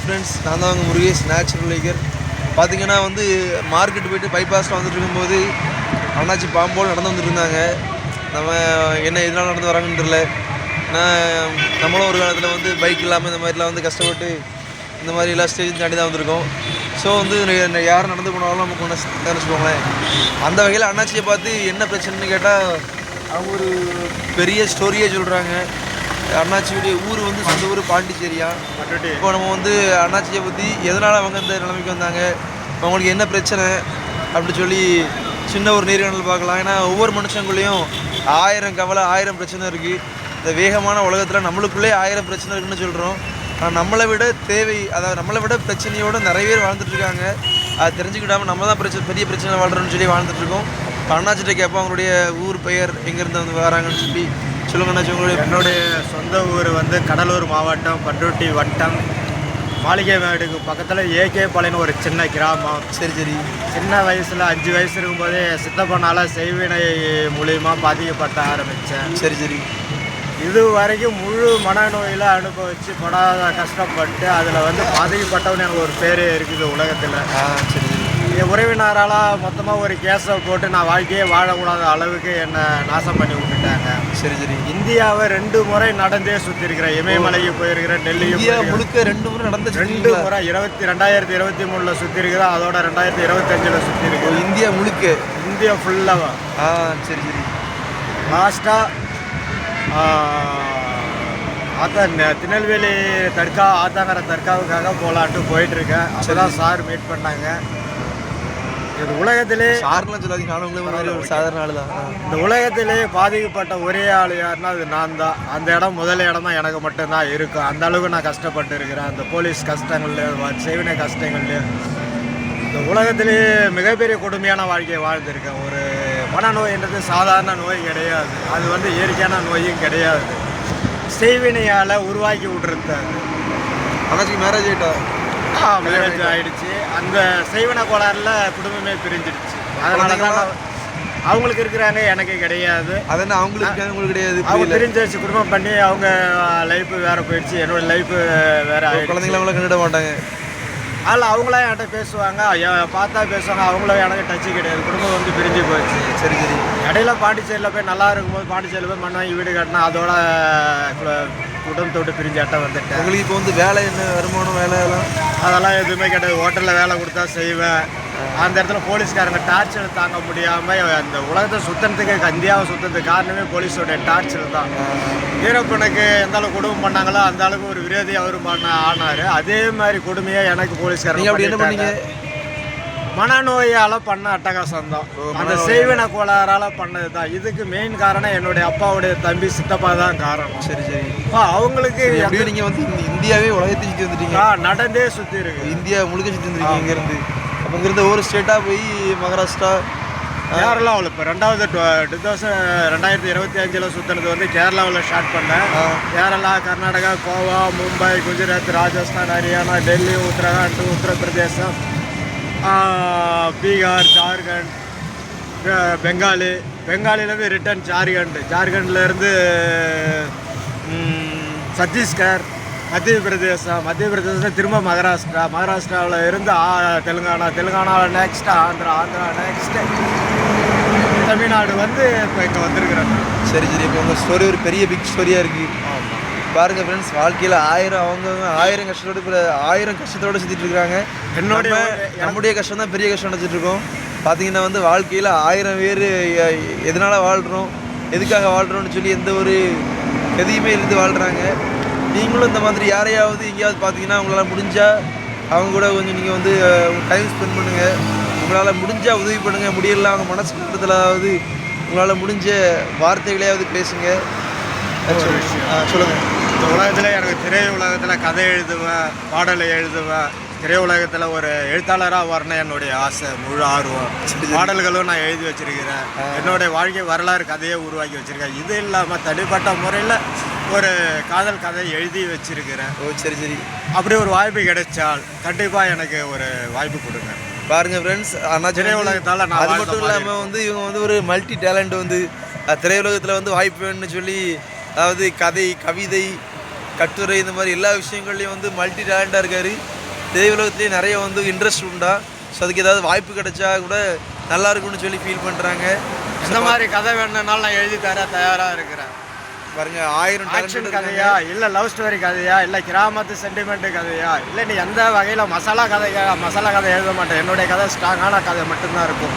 Friends, நான் தான் உங்கள் முருகேஷ் நேச்சுரல் லைக்கர். பார்த்தீங்கன்னா வந்து மார்க்கெட்டு போய்ட்டு பைபாஸில் வந்துட்டு இருக்கும்போது அண்ணாச்சி பாம்போடு நடந்து வந்துட்டு இருந்தாங்க. நம்ம என்ன எதனால் நடந்து வராங்கன்னு தெரியல. ஏன்னா நம்மளும் ஒரு காலத்தில் வந்து பைக் இல்லாமல் இந்த மாதிரிலாம் வந்து கஷ்டப்பட்டு இந்த மாதிரி எல்லா ஸ்டேஜும் தாண்டி தான் வந்திருக்கோம். ஸோ வந்து யாரும் நடந்து போனாலும் நமக்கு ஒன்று வச்சுக்கோங்களேன். அந்த வகையில் அண்ணாச்சியை பார்த்து என்ன பிரச்சனைன்னு கேட்டால் அவங்க ஒரு பெரிய ஸ்டோரியே சொல்கிறாங்க. அண்ணாச்சியுடைய ஊர் வந்து சொந்த ஊர் பாண்டிச்சேரியா. இப்போ நம்ம வந்து அண்ணாச்சியை பற்றி எதனால் அவங்க இந்த நிலைமைக்கு வந்தாங்க, அவங்களுக்கு என்ன பிரச்சனை அப்படின்னு சொல்லி சின்ன ஒரு நேர்காணல் பார்க்கலாம். ஏன்னா ஒவ்வொரு மனுஷங்களுலேயும் 1000 கவலை 1000 பிரச்சனை இருக்குது. இந்த வேகமான உலகத்தில் நம்மளுக்குள்ளே 1000 பிரச்சனை இருக்குன்னு சொல்கிறோம். ஆனால் நம்மளை விட அதாவது நம்மளை விட பிரச்சனையோடு நிறைய பேர் வாழ்ந்துட்டுருக்காங்க. அதை தெரிஞ்சுக்கிட்டாமல் நம்ம தான் பெரிய பிரச்சனை வாழ்கிறோன்னு சொல்லி வாழ்ந்துட்டுருக்கோம். இப்போ அண்ணாச்சிட்ட கேட்போம் அவங்களுடைய ஊர் பெயர் எங்கேருந்து வந்து வராங்கன்னு சொல்லி சொல்லுங்க அண்ணாச்சி. என்னுடைய சொந்த ஊர் வந்து கடலூர் மாவட்டம் பண்ருட்டி வட்டம் மாளிகை மேடுக்கு பக்கத்தில் ஏகே பாளையம்னு ஒரு சின்ன கிராமம். சரி. சின்ன வயசில் 5 வயசு இருக்கும்போதே சித்தப்பனால் செய்வினை மூலியமாக பாதிக்கப்பட்ட ஆரம்பித்தேன். சரி. இது வரைக்கும் முழு மனநோயில் அனுபவித்து படாத கஷ்டப்பட்டு அதில் வந்து பாதிக்கப்பட்டவன்னு எனக்கு ஒரு பேரே இருக்குது உலகத்தில். சரி. என் உறவினரால் மொத்தமாக ஒரு கேஸை போட்டு நான் வாழ்க்கையே வாழக்கூடாத அளவுக்கு என்னை நாசம் பண்ணி விட்டுட்டாங்க. சரி. இந்தியாவை 2 முறை நடந்தே சுற்றிருக்கிறேன். இமயமலைக்கு போயிருக்கிறேன், டெல்லியும் முழுக்க 2 முறை நடந்து 2 முறை 2023 சுற்றிருக்கிறேன். அதோட 2025 சுற்றிருக்கிறேன். இந்தியா முழுக்க, இந்தியா ஃபுல்லாக. சரி. லாஸ்ட்டாக திருநெல்வேலி ஆத்தாங்கர தர்காவுக்காக போகலான்ட்டு போயிட்டுருக்கேன். அப்போதான் சார் மீட் பண்ணாங்க. இது உலகத்திலே சார்லாம் சொல்லாதீங்க, நானும் ஒரு சாதாரண ஆள் தான். இந்த உலகத்திலே பாதிக்கப்பட்ட ஒரே ஆள் யாருன்னா அது நான் தான். அந்த இடம் முதல் இடம் தான் எனக்கு மட்டும்தான் இருக்கும். அந்த அளவுக்கு நான் கஷ்டப்பட்டு இருக்கிறேன். அந்த போலீஸ் கஷ்டங்கள்லேயும் செய்வினை கஷ்டங்கள்லேயும் இந்த உலகத்திலே மிகப்பெரிய கொடுமையான வாழ்க்கையை வாழ்ந்திருக்கேன். ஒரு மனநோய்ன்றது சாதாரண நோய் கிடையாது. அது வந்து இயற்கையான நோயும் கிடையாது. செய்வினையால் உருவாக்கி விட்டுருது. அண்ணாச்சிக்கு மேரேஜ் ஆகிட்டா? மேரேஜ் ஆகிடுச்சு. அந்த செய்வன கோளாறுல குடும்பமே பிரிஞ்சிடுச்சு. அதனால தான் அவங்களுக்கு இருக்கிறாங்க, எனக்கு கிடையாது. அதனால் அவங்களுக்கு உங்களுக்கு கிடையாது. அவங்க பிரிஞ்சிடுச்சு. குடும்பம் பண்ணி அவங்க லைஃப்பு வேறு போயிடுச்சு. என்னோட லைஃப்பு வேறு. குழந்தைங்கள அவங்கள கண்டுட மாட்டாங்க. அதில் அவங்களாம் என்கிட்ட பேசுவாங்க, பார்த்தா பேசுவாங்க. அவங்களும் எனக்கு டச்சு கிடையாது. குடும்பம் வந்து பிரிஞ்சு போயிடுச்சு. சரி. இடையில பாண்டிச்சேரியில் போய் நல்லா இருக்கும்போது பாண்டிச்சேரியில் போய் மண் வாங்கி வீடு கட்டினா அதோட குடும்பத்தோடு பிரிஞ்சு அட்டை வந்துட்டேன். உங்களுக்கு இப்போ வந்து வேலை என்ன, வருமானம், வேலை அதெல்லாம் எதுவுமே கிடையாது. ஹோட்டலில் வேலை கொடுத்தா செய்வேன். அந்த இடத்துல போலீஸ்காரங்க டார்ச்சர் தாங்க முடியாமல் அந்த உலகத்தை சுத்தத்துக்கு, இந்தியாவை சுத்தத்துக்கு காரணமே போலீஸோடைய டார்ச்சர் தான். வீரப்பனுக்கு எந்த அளவுக்கு குடும்பம் பண்ணாங்களோ அந்த அளவுக்கு ஒரு விரோதி அவர் ஆனார். அதே மாதிரி கொடுமையாக எனக்கு போலீஸ்காரங்க அப்படி என்ன பண்ணீங்க? மனநோயால் பண்ண அட்டகாசம் தான். அந்த செய்வின கோளாறால் பண்ணது தான். இதுக்கு மெயின் காரணம் என்னுடைய அப்பாவுடைய தம்பி சித்தப்பா தான் காரணம். சரி. அவங்களுக்கு நீங்கள் வந்து இந்தியாவே உலகத்தை சுற்றி வந்துட்டீங்க. நடந்தே சுற்றி இருக்கு. இந்தியா முழுக்க சுற்றி வந்துருக்கீங்க. இங்கேருந்து அப்போ இங்கேருந்து ஒரு ஸ்டேட்டாக போய் மகாராஷ்டிரா, கேரளாவில் இப்போ 2025 சுற்றுனது வந்து கேரளாவில் ஸ்டார்ட் பண்ணேன். கேரளா, கர்நாடகா, கோவா, மும்பை, குஜராத், ராஜஸ்தான், ஹரியானா, டெல்லி, உத்தரகாண்ட், உத்தரப்பிரதேசம், பீகார், ஜார்க்கண்ட், பெங்காலிலேருந்து ரிட்டன் ஜார்க்கண்ட்லேருந்து சத்தீஸ்கர், மத்திய பிரதேசம் திரும்ப மகாராஷ்டிராவில் இருந்து தெலுங்கானாவில் நெக்ஸ்ட் ஆந்திரா நெக்ஸ்ட்டு தமிழ்நாடு வந்து இப்போ இங்கே வந்திருக்கிறேன். சரி. இப்போ உங்கள் ஸ்டோரி ஒரு பெரிய பிக் ஸ்டோரியாக இருக்குது. பாருங்கள் ஃப்ரெண்ட்ஸ், வாழ்க்கையில் 1000 கஷ்டத்தோடு இப்போ 1000 கஷ்டத்தோடு சுற்றிட்டு இருக்கிறாங்க. நம்முடைய கஷ்டம் தான் பெரிய கஷ்டம் நினச்சிட்ருக்கோம். பார்த்தீங்கன்னா வந்து வாழ்க்கையில் 1000 பேர் எதனால் வாழ்கிறோம், எதுக்காக வாழ்கிறோன்னு சொல்லி எந்த ஒரு எதையுமே இருந்து வாழ்கிறாங்க. நீங்களும் இந்த மாதிரி யாரையாவது எங்கேயாவது பார்த்தீங்கன்னா உங்களால் முடிஞ்சால் அவங்க கூட கொஞ்சம் நீங்கள் வந்து டைம் ஸ்பெண்ட் பண்ணுங்கள். உங்களால் முடிஞ்சால் உதவி பண்ணுங்கள். முடியலாம் அவங்க மனசு கட்டத்திலாவது உங்களால் முடிஞ்ச வார்த்தைகளையாவது பேசுங்க. சொல்லுங்கள். இந்த உலகத்தில் எனக்கு திரையுலகத்தில் கதை எழுதுவேன், பாடலை எழுதுவேன். திரையுலகத்தில் ஒரு எழுத்தாளராக வரணும் என்னுடைய ஆசை, முழு ஆர்வம். பாடல்களும் நான் எழுதி வச்சுருக்கிறேன். என்னுடைய வாழ்க்கை வரலாறு கதையை உருவாக்கி வச்சுருக்கேன். இது இல்லாமல் தனிப்பட்ட முறையில் ஒரு காதல் கதை எழுதி வச்சுருக்கிறேன். சரி. அப்படி ஒரு வாய்ப்பு கிடைச்சால் கண்டிப்பாக எனக்கு ஒரு வாய்ப்பு கொடுங்க. பாருங்கள் ஃப்ரெண்ட்ஸ், ஆனால் திரையுலகத்தால் நான் அது மட்டும் இல்லாமல் வந்து இவங்க வந்து ஒரு மல்டி டேலண்ட் வந்து திரையுலகத்தில் வந்து வாய்ப்பு வேணும்னு சொல்லி, அதாவது கதை, கவிதை, கட்டுரை, இந்த மாதிரி எல்லா விஷயங்கள்லையும் வந்து மல்டி டேலண்டாக இருக்கார். திரையுலகத்துலேயே நிறைய வந்து இன்ட்ரெஸ்ட் உண்டா, ஸோ அதுக்கு ஏதாவது வாய்ப்பு கிடைச்சா கூட நல்லா இருக்கும்னு சொல்லி ஃபீல் பண்ணுறாங்க. இந்த மாதிரி கதை வேணும்னாலும் நான் எழுதி தர தயாராக இருக்கிறேன். பாருங்க 1000 ஆக்ஷன் கதையா, இல்லை லவ் ஸ்டோரி கதையா, இல்லை கிராமத்து சென்டிமெண்ட்டு கதையா, இல்லை நீ எந்த வகையில் மசாலா கதை எழுத மாட்டேன். என்னுடைய கதை ஸ்ட்ராங்கான கதை மட்டும்தான் இருக்கும்.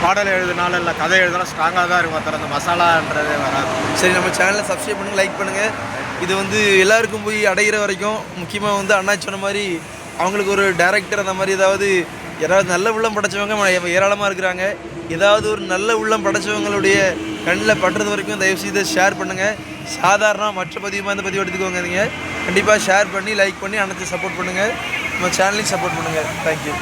பாடல் எழுதினாலும் இல்லை கதை எழுதினா ஸ்ட்ராங்காக தான் இருக்கும். தர அந்த மசாலான்றதே வராது. சரி, நம்ம சேனலை சப்ஸ்கிரைப் பண்ணுங்கள், லைக் பண்ணுங்கள். இது வந்து எல்லாருக்கும் போய் அடைகிற வரைக்கும், முக்கியமாக வந்து அண்ணா சொன்ன மாதிரி அவங்களுக்கு ஒரு டைரக்டர் அந்த மாதிரி யாராவது நல்ல உள்ளம் படைச்சவங்க ஏராளமாக இருக்கிறாங்க. ஏதாவது ஒரு நல்ல உள்ளம் படைச்சவங்களுடைய கண்ணில் படுறது வரைக்கும் தயவுசெய்து ஷேர் பண்ணுங்கள். சாதாரண மற்ற பதிவுமாக இந்த பதிவு எடுத்துக்கோங்க. நீங்கள் கண்டிப்பாக ஷேர் பண்ணி லைக் பண்ணி அனைத்து சப்போர்ட் பண்ணுங்கள். நம்ம சேனலையும் சப்போர்ட் பண்ணுங்கள். தேங்க்யூ.